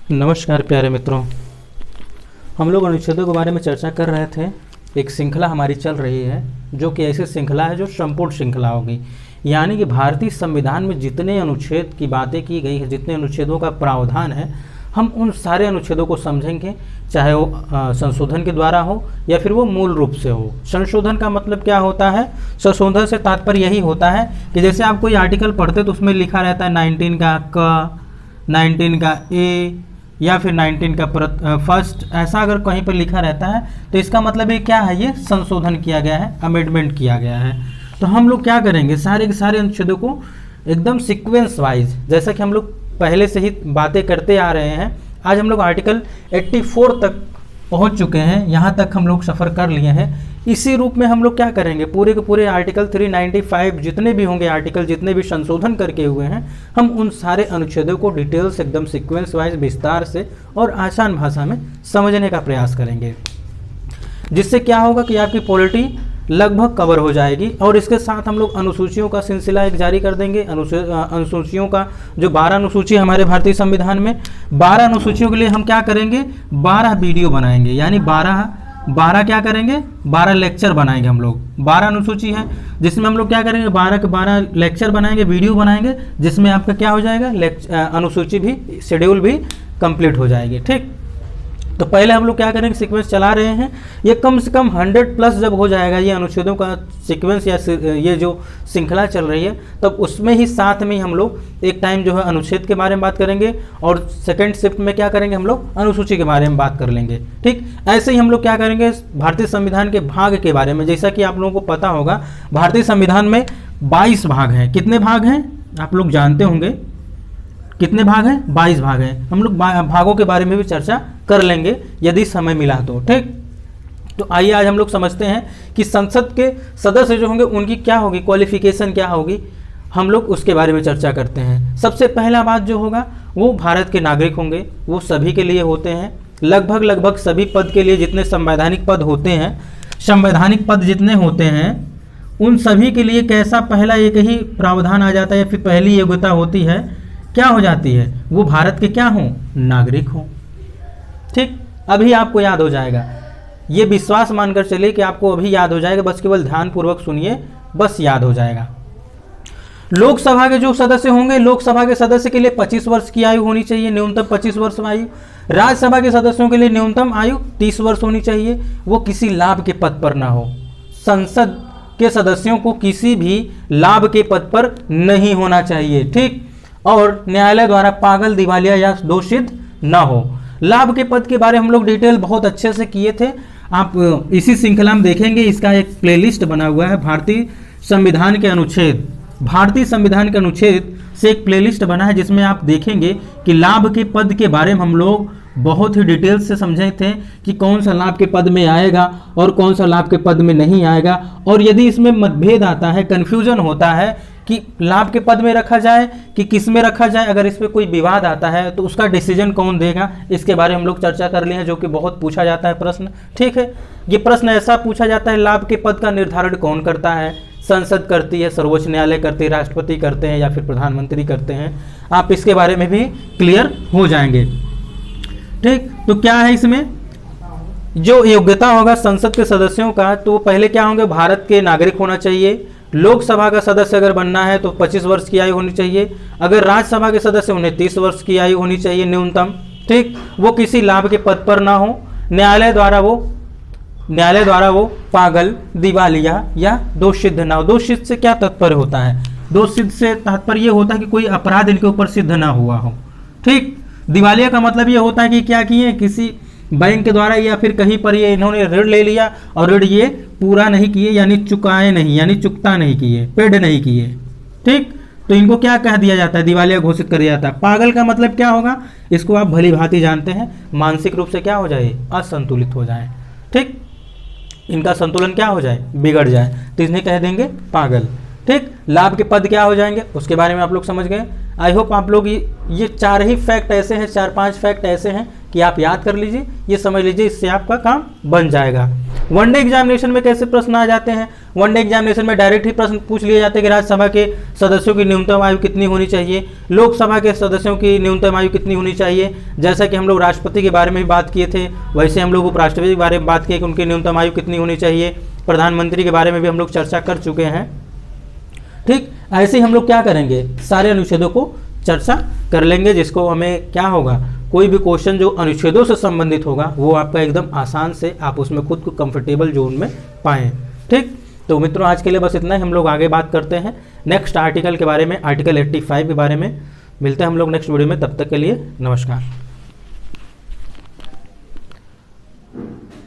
नमस्कार प्यारे मित्रों, हम लोग अनुच्छेदों के बारे में चर्चा कर रहे थे। एक श्रृंखला हमारी चल रही है जो कि ऐसी श्रृंखला है जो संपूर्ण श्रृंखला होगी, यानी कि भारतीय संविधान में जितने अनुच्छेद की बातें की गई है, जितने अनुच्छेदों का प्रावधान है, हम उन सारे अनुच्छेदों को समझेंगे, चाहे वो संशोधन के द्वारा हो या फिर वो मूल रूप से हो। संशोधन का मतलब क्या होता है? संशोधन से तात्पर्य यही होता है कि जैसे आप कोई आर्टिकल पढ़ते तो उसमें लिखा रहता है 19 का क, 19 का ए या फिर 19 का फर्स्ट, ऐसा अगर कहीं पर लिखा रहता है तो इसका मतलब ये क्या है? ये संशोधन किया गया है, अमेंडमेंट किया गया है। तो हम लोग क्या करेंगे, सारे के सारे अनुच्छेदों को एकदम सीक्वेंस वाइज, जैसा कि हम लोग पहले से ही बातें करते आ रहे हैं। आज हम लोग आर्टिकल 84 तक पहुंच चुके हैं, यहाँ तक हम लोग सफ़र कर लिए हैं। इसी रूप में हम लोग क्या करेंगे, पूरे के पूरे आर्टिकल 395 जितने भी होंगे आर्टिकल, जितने भी संशोधन करके हुए हैं, हम उन सारे अनुच्छेदों को डिटेल्स एकदम सीक्वेंस वाइज विस्तार से और आसान भाषा में समझने का प्रयास करेंगे, जिससे क्या होगा कि आपकी पॉलिटी लगभग कवर हो जाएगी। और इसके साथ हम लोग अनुसूचियों का सिलसिला एक जारी कर देंगे। अनुसूचियों का जो 12 अनुसूची हमारे भारतीय संविधान में, 12 अनुसूचियों के लिए हम क्या करेंगे, 12 वीडियो बनाएंगे, यानी 12 क्या करेंगे, 12 लेक्चर बनाएंगे हम लोग। 12 अनुसूची है जिसमें हम लोग क्या करेंगे, 12 के 12 लेक्चर बनाएंगे, वीडियो बनाएंगे, जिसमें आपका क्या हो जाएगा, अनुसूची भी, शेड्यूल भी कंप्लीट हो जाएगी। ठीक, तो पहले हम लोग क्या करेंगे, सीक्वेंस चला रहे हैं। ये कम से कम 100+ जब हो जाएगा ये अनुच्छेदों का सीक्वेंस या ये जो श्रृंखला चल रही है, तब उसमें ही साथ में हम लोग एक टाइम जो है अनुच्छेद के बारे में बात करेंगे और सेकंड शिफ्ट में क्या करेंगे, हम लोग अनुसूची के बारे में बात कर लेंगे। ठीक, ऐसे ही हम लोग क्या करेंगे, भारतीय संविधान के भाग के बारे में। जैसा कि आप लोगों को पता होगा, भारतीय संविधान में 22 भाग हैं। कितने भाग हैं आप लोग जानते होंगे, कितने भाग हैं? 22 भाग हैं। हम लोग भागों के बारे में भी चर्चा कर लेंगे यदि समय मिला तो। ठीक, तो आइए आज हम लोग समझते हैं कि संसद के सदस्य जो होंगे उनकी क्या होगी, क्वालिफिकेशन क्या होगी, हम लोग उसके बारे में चर्चा करते हैं। सबसे पहला बात जो होगा वो भारत के नागरिक होंगे, वो सभी के लिए होते हैं, लगभग सभी पद के लिए, जितने संवैधानिक पद होते हैं, संवैधानिक पद जितने होते हैं उन सभी के लिए कैसा पहला एक ही प्रावधान आ जाता है या फिर पहली योग्यता होती है, क्या हो जाती है, वो भारत के क्या हों, नागरिक हों। ठीक, अभी आपको याद हो जाएगा, ये विश्वास मानकर चलिए कि आपको अभी याद हो जाएगा, बस केवल ध्यानपूर्वक सुनिए, बस याद हो जाएगा। लोकसभा के जो सदस्य होंगे, लोकसभा के सदस्य के लिए 25 वर्ष की आयु होनी चाहिए, न्यूनतम 25 वर्ष आयु। राज्यसभा के सदस्यों के लिए न्यूनतम आयु 30 वर्ष होनी चाहिए, वो किसी लाभ के पद पर ना हो। संसद के सदस्यों को किसी भी लाभ के पद पर नहीं होना चाहिए। ठीक, और न्यायालय द्वारा पागल, दिवालिया या दोषित न हो। लाभ के पद के बारे में हम लोग डिटेल बहुत अच्छे से किए थे, आप इसी श्रृंखला में देखेंगे। इसका एक प्लेलिस्ट बना हुआ है, भारतीय संविधान के अनुच्छेद, भारतीय संविधान के अनुच्छेद से एक प्लेलिस्ट बना है, जिसमें आप देखेंगे कि लाभ के पद के बारे में हम लोग बहुत ही डिटेल से समझे थे कि कौन सा लाभ के पद में आएगा और कौन सा लाभ के पद में नहीं आएगा। और यदि इसमें मतभेद आता है, कन्फ्यूजन होता है कि लाभ के पद में रखा जाए कि किस में रखा जाए, अगर इस पर कोई विवाद आता है तो उसका डिसीजन कौन देगा, इसके बारे में हम लोग चर्चा कर लिए हैं, जो कि बहुत पूछा जाता है प्रश्न। ठीक है, ये प्रश्न ऐसा पूछा जाता है, लाभ के पद का निर्धारण कौन करता है? संसद करती है, सर्वोच्च न्यायालय करती है, राष्ट्रपति करते हैं या फिर प्रधानमंत्री करते हैं। आप इसके बारे में भी क्लियर हो जाएंगे। ठीक, तो क्या है इसमें जो योग्यता होगा संसद के सदस्यों का, तो पहले क्या होंगे, भारत के नागरिक होना चाहिए। लोकसभा का सदस्य अगर बनना है तो 25 वर्ष की आयु होनी चाहिए। अगर राज्यसभा के सदस्य उन्हें 30 वर्ष की आयु होनी चाहिए न्यूनतम। ठीक, वो किसी लाभ के पद पर ना हो। न्यायालय द्वारा वो पागल, दिवालिया या दोषित ना हो। दोषित से क्या तात्पर्य होता है? दोषित से तात्पर्य ये होता है कि कोई अपराध इनके ऊपर सिद्ध ना हुआ हो। ठीक, दिवालिया का मतलब ये होता है कि क्या किए, किसी बैंक के द्वारा या फिर कहीं पर ये इन्होंने ऋण ले लिया और ऋण ये पूरा नहीं किए, यानी चुकाए नहीं, यानी चुकता नहीं किए, पेड नहीं किए। ठीक, तो इनको क्या कह दिया जाता है, दिवालिया घोषित कर दिया जाता है। पागल का मतलब क्या होगा, इसको आप भली भांति जानते हैं, मानसिक रूप से क्या हो जाए, असंतुलित हो जाए। ठीक, इनका संतुलन क्या हो जाए, बिगड़ जाए, तो इन्हें कह देंगे पागल। ठीक, लाभ के पद क्या हो जाएंगे उसके बारे में आप लोग समझ गए। आई होप आप लोग ये 4 ही फैक्ट ऐसे हैं, 4-5 फैक्ट ऐसे हैं कि आप याद कर लीजिए, ये समझ लीजिए, इससे आपका काम बन जाएगा। वनडे एग्जामिनेशन में कैसे प्रश्न आ जाते हैं, वनडे एग्जामिनेशन में डायरेक्ट ही प्रश्न पूछ लिए जाते हैं कि राज्यसभा के सदस्यों की न्यूनतम आयु कितनी होनी चाहिए, लोकसभा के सदस्यों की न्यूनतम आयु कितनी होनी चाहिए। जैसा कि हम लोग राष्ट्रपति के बारे में भी बात किए थे, वैसे हम लोग उपराष्ट्रपति के बारे में बात किए कि उनकी न्यूनतम आयु कितनी होनी चाहिए। प्रधानमंत्री के बारे में भी हम लोग चर्चा कर चुके हैं। ठीक, ऐसे ही हम लोग क्या करेंगे, सारे अनुच्छेदों को चर्चा कर लेंगे, जिसको हमें क्या होगा, कोई भी क्वेश्चन जो अनुच्छेदों से संबंधित होगा वो आपका एकदम आसान से आप उसमें खुद को कंफर्टेबल जोन में पाएं। ठीक, तो मित्रों आज के लिए बस इतना ही। हम लोग आगे बात करते हैं नेक्स्ट आर्टिकल के बारे में, आर्टिकल 85 के बारे में। मिलते हैं हम लोग नेक्स्ट वीडियो में, तब तक के लिए नमस्कार।